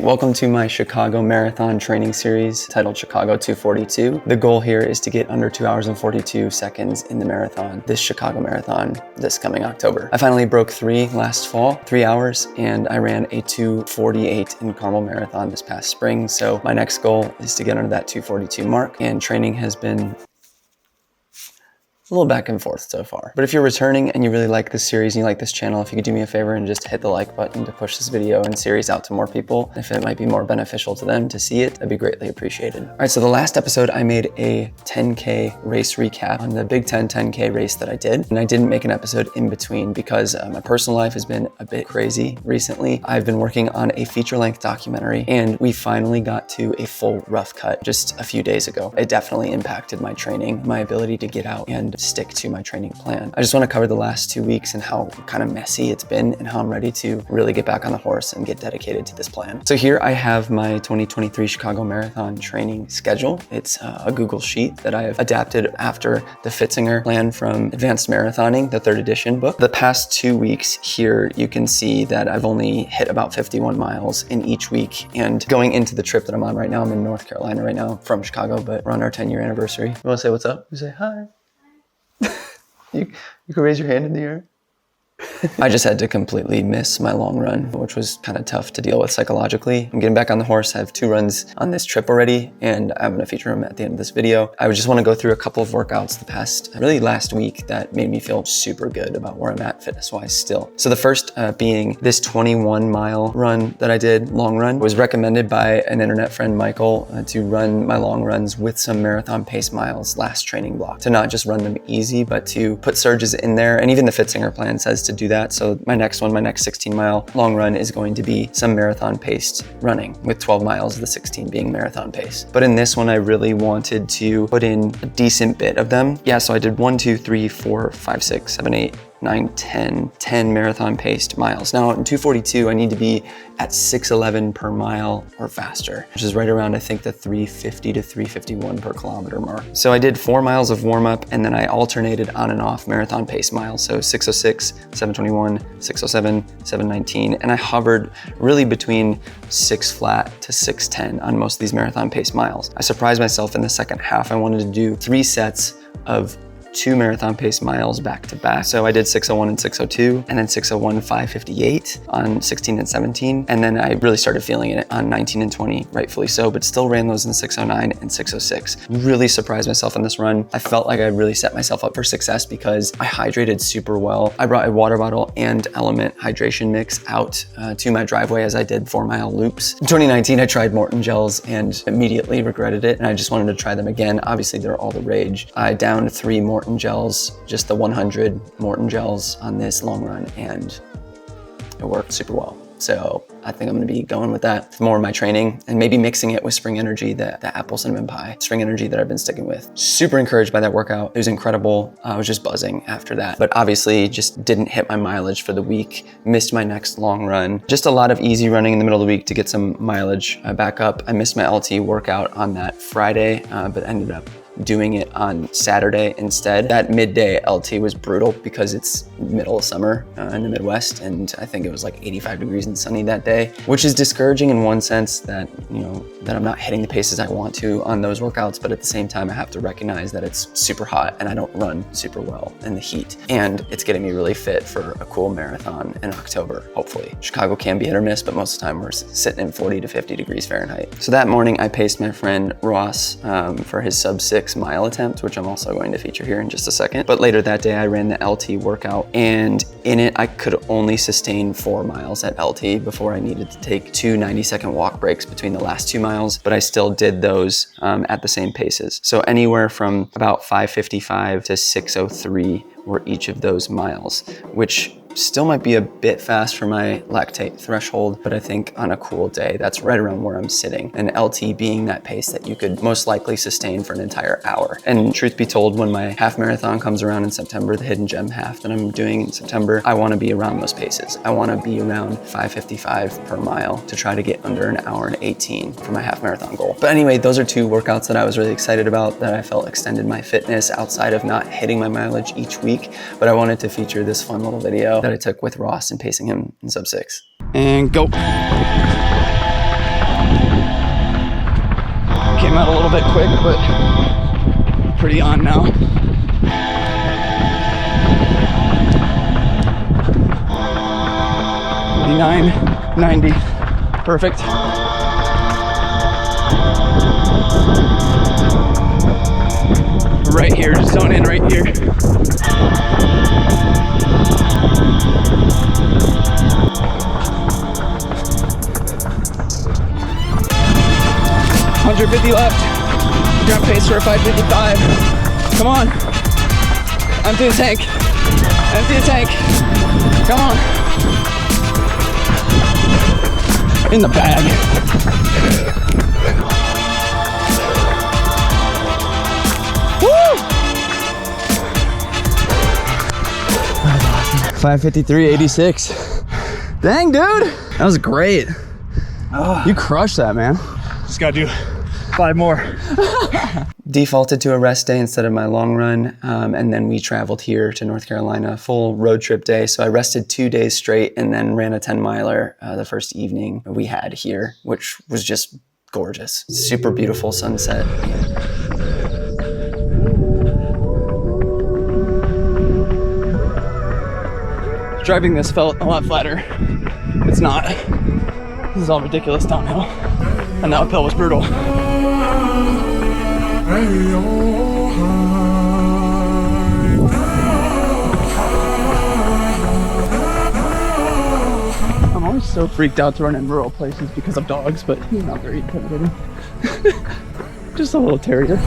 welcome to my Chicago Marathon training series titled Chicago 242. The goal here is to get under 2 hours and 42 seconds in the marathon, this Chicago Marathon this coming October. I finally broke 3 last fall, 3 hours, and I ran a 2:48 in Carmel Marathon this past spring. So my next goal is to get under that 2:42 mark, and training has been a little back and forth so far. But if you're returning and you really like this series and you like this channel, if you could do me a favor and just hit the like button to push this video and series out to more people, if it might be more beneficial to them to see it, that'd be greatly appreciated. All right, so the last episode I made a 10K race recap on the Big Ten 10K race that I did. And I didn't make an episode in between because my personal life has been a bit crazy recently. I've been working on a feature-length documentary and we finally got to a full rough cut just a few days ago. It definitely impacted my training, my ability to get out and stick to my training plan. I just want to cover the last 2 weeks and how kind of messy it's been and how I'm ready to really get back on the horse and get dedicated to this plan. So here I have my 2023 Chicago Marathon training schedule. It's a Google Sheet that I have adapted after the Fitzinger plan from Advanced Marathoning, the 3rd edition book. The past 2 weeks here, you can see that I've only hit about 51 miles in each week. And going into the trip that I'm on right now, I'm in North Carolina right now from Chicago, but we're on our 10-year anniversary. You want to say what's up? You say hi. You can raise your hand in the air. I just had to completely miss my long run, which was kind of tough to deal with psychologically. I'm getting back on the horse. I have 2 runs on this trip already, and I'm gonna feature them at the end of this video. I just wanna go through a couple of workouts the past, really last week, that made me feel super good about where I'm at fitness-wise still. So the first being this 21-mile run that I did, long run, was recommended by an internet friend, Michael, to run my long runs with some marathon pace miles last training block, to not just run them easy, but to put surges in there. And even the Fitzinger plan says to do that. So my next 16-mile long run is going to be some marathon paced running, with 12 miles of the 16 being marathon pace. But in this one, I really wanted to put in a decent bit of them. Yeah, so I did 1, 2, 3, 4, 5, 6, 7, 8, 9, 10 marathon paced miles. Now in 242, I need to be at 6:11 per mile or faster, which is right around, I think, the 350 to 351 per kilometer mark. So I did 4 miles of warm up and then I alternated on and off marathon pace miles. So 606, 721, 607, 719. And I hovered really between 6 flat to 610 on most of these marathon pace miles. I surprised myself in the second half. I wanted to do 3 sets of 2 marathon pace miles back to back. So I did 601 and 602, and then 601, 558 on 16 and 17. And then I really started feeling it on 19 and 20, rightfully so, but still ran those in 609 and 606. Really surprised myself in this run. I felt like I really set myself up for success because I hydrated super well. I brought a water bottle and Element hydration mix out to my driveway as I did 4-mile loops. In 2019, I tried Morton gels and immediately regretted it. And I just wanted to try them again. Obviously, they're all the rage. I downed 3 Morton gels, just the 100 Morton gels on this long run, and it worked super well. So I think I'm gonna be going with that for more of my training and maybe mixing it with Spring Energy, the apple cinnamon pie, Spring Energy that I've been sticking with. Super encouraged by that workout. It was incredible. I was just buzzing after that, but obviously just didn't hit my mileage for the week, missed my next long run. Just a lot of easy running in the middle of the week to get some mileage back up. I missed my LT workout on that Friday, but ended up doing it on Saturday instead. That midday LT was brutal because it's middle of summer in the Midwest, and I think it was like 85 degrees and sunny that day, which is discouraging in one sense that, you know, that I'm not hitting the paces I want to on those workouts, but at the same time, I have to recognize that it's super hot and I don't run super well in the heat. And it's getting me really fit for a cool marathon in October, hopefully. Chicago can be hit or miss, but most of the time we're sitting in 40 to 50 degrees Fahrenheit. So that morning I paced my friend Ross for his sub-6 mile attempt, which I'm also going to feature here in just a second. But later that day, I ran the LT workout, and in it, I could only sustain 4 miles at LT before I needed to take 2 90-second walk breaks between the last 2 miles, but I still did those at the same paces. So anywhere from about 5:55 to 6:03 were each of those miles, which still might be a bit fast for my lactate threshold, but I think on a cool day, that's right around where I'm sitting. And LT being that pace that you could most likely sustain for an entire hour. And truth be told, when my half marathon comes around in September, the Hidden Gem half that I'm doing in September, I wanna be around those paces. I wanna be around 5:55 per mile to try to get under an hour and 18 for my half marathon goal. But anyway, those are 2 workouts that I was really excited about, that I felt extended my fitness outside of not hitting my mileage each week. But I wanted to feature this fun little video that I took with Ross and pacing him in sub-6. And go. little bit quick, but pretty on now. $49.90. Perfect. Right here, just zone in right here. $150 left. You're on pace for a 5:55. Come on. Empty the tank. Empty the tank. Come on. In the bag. Woo! 5:53.86. Dang, dude. That was great. You crushed that, man. Just gotta do 5 more. Defaulted to a rest day instead of my long run, and then we traveled here to North Carolina, full road trip day. So I rested 2 days straight and then ran a 10-miler the first evening we had here, which was just gorgeous. Super beautiful sunset. Driving this felt a lot flatter. It's not. This is all ridiculous downhill. And the uphill was brutal. I'm always so freaked out to run in rural places because of dogs, but he's not very intimidating. Just a little terrier.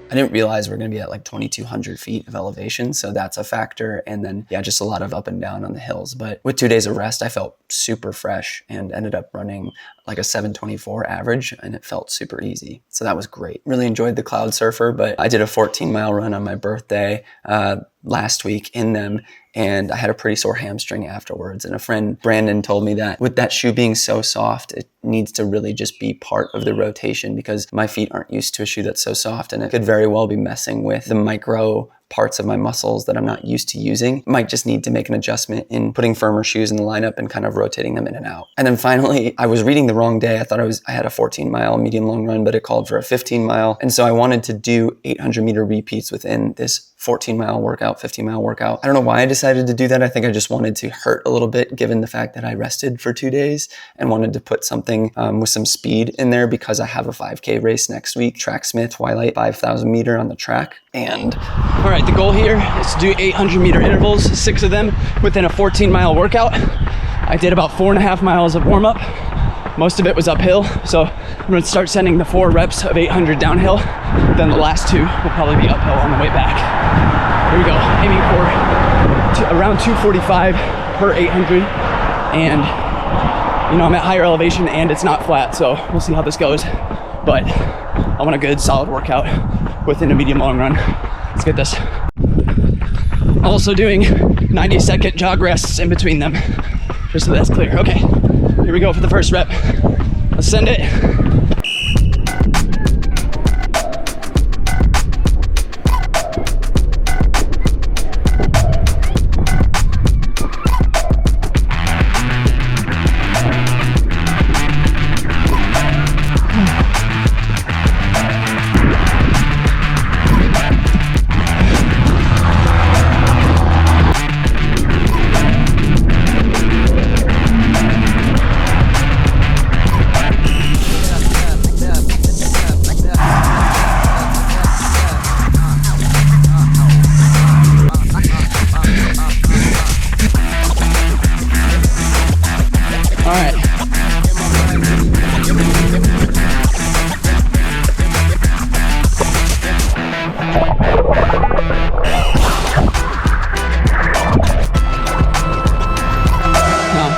I didn't realize we're going to be at like 2,200 feet of elevation, so that's a factor. And then, yeah, just a lot of up and down on the hills. But with 2 days of rest, I felt super fresh and ended up running like a 7:24 average, and it felt super easy. So that was great. Really enjoyed the Cloud Surfer, but I did a 14-mile run on my birthday last week in them, and I had a pretty sore hamstring afterwards. And a friend, Brandon, told me that with that shoe being so soft, it needs to really just be part of the rotation because my feet aren't used to a shoe that's so soft, and it could very well be messing with the micro parts of my muscles that I'm not used to using. Might just need to make an adjustment in putting firmer shoes in the lineup and kind of rotating them in and out. And then finally, I was reading the wrong day. I thought I had a 14-mile medium long run, but it called for a 15-mile. And so I wanted to do 800-meter repeats within this 14-mile workout, 15-mile workout. I don't know why I decided to do that. I think I just wanted to hurt a little bit given the fact that I rested for 2 days and wanted to put something with some speed in there because I have a 5K race next week, Tracksmith Twilight 5,000 meter on the track. And all right, the goal here is to do 800-meter intervals, 6 of them within a 14-mile workout. I did about 4.5 miles of warm-up. Most of it was uphill, so I'm gonna start sending the 4 reps of 800 downhill. Then the last 2 will probably be uphill on the way back. Here we go, aiming for around 245 per 800. And you know, I'm at higher elevation and it's not flat, so we'll see how this goes. But I want a good solid workout within a medium long run. Let's get this. Also doing 90-second jog rests in between them, just so that's clear. Okay, here we go for the first rep. Let's send it.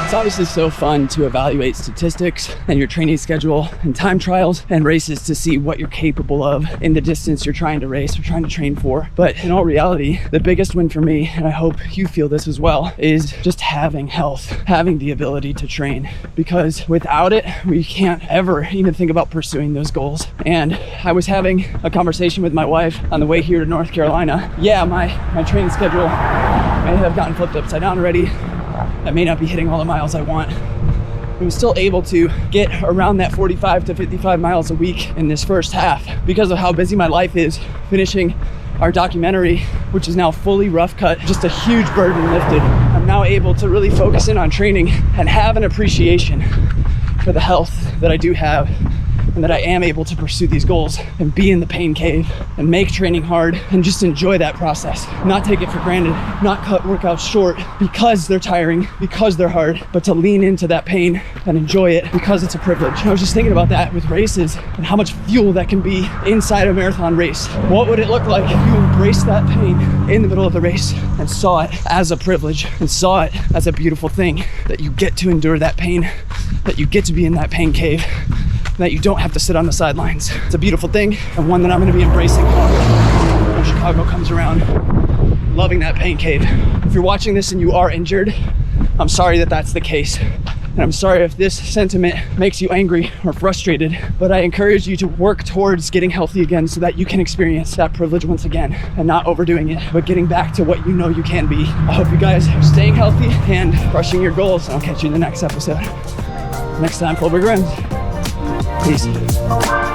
It's obviously so fun to evaluate statistics and your training schedule and time trials and races to see what you're capable of in the distance you're trying to race or trying to train for. But in all reality, the biggest win for me, and I hope you feel this as well, is just having health, having the ability to train. Because without it, we can't ever even think about pursuing those goals. And I was having a conversation with my wife on the way here to North Carolina. Yeah, my training schedule may have gotten flipped upside down already. I may not be hitting all the miles I want. I'm still able to get around that 45 to 55 miles a week in this first half because of how busy my life is, finishing our documentary, which is now fully rough cut, just a huge burden lifted. I'm now able to really focus in on training and have an appreciation for the health that I do have, and that I am able to pursue these goals and be in the pain cave and make training hard and just enjoy that process. Not take it for granted, not cut workouts short because they're tiring, because they're hard, but to lean into that pain and enjoy it because it's a privilege. I was just thinking about that with races and how much fuel that can be inside a marathon race. What would it look like if you embraced that pain in the middle of the race and saw it as a privilege and saw it as a beautiful thing, that you get to endure that pain, that you get to be in that pain cave, that you don't have to sit on the sidelines. It's a beautiful thing, and one that I'm gonna be embracing when Chicago comes around. Loving that pain cave. If you're watching this and you are injured, I'm sorry that that's the case. And I'm sorry if this sentiment makes you angry or frustrated, but I encourage you to work towards getting healthy again so that you can experience that privilege once again and not overdoing it, but getting back to what you know you can be. I hope you guys are staying healthy and crushing your goals, and I'll catch you in the next episode. Next time, Floberg runs. Peace.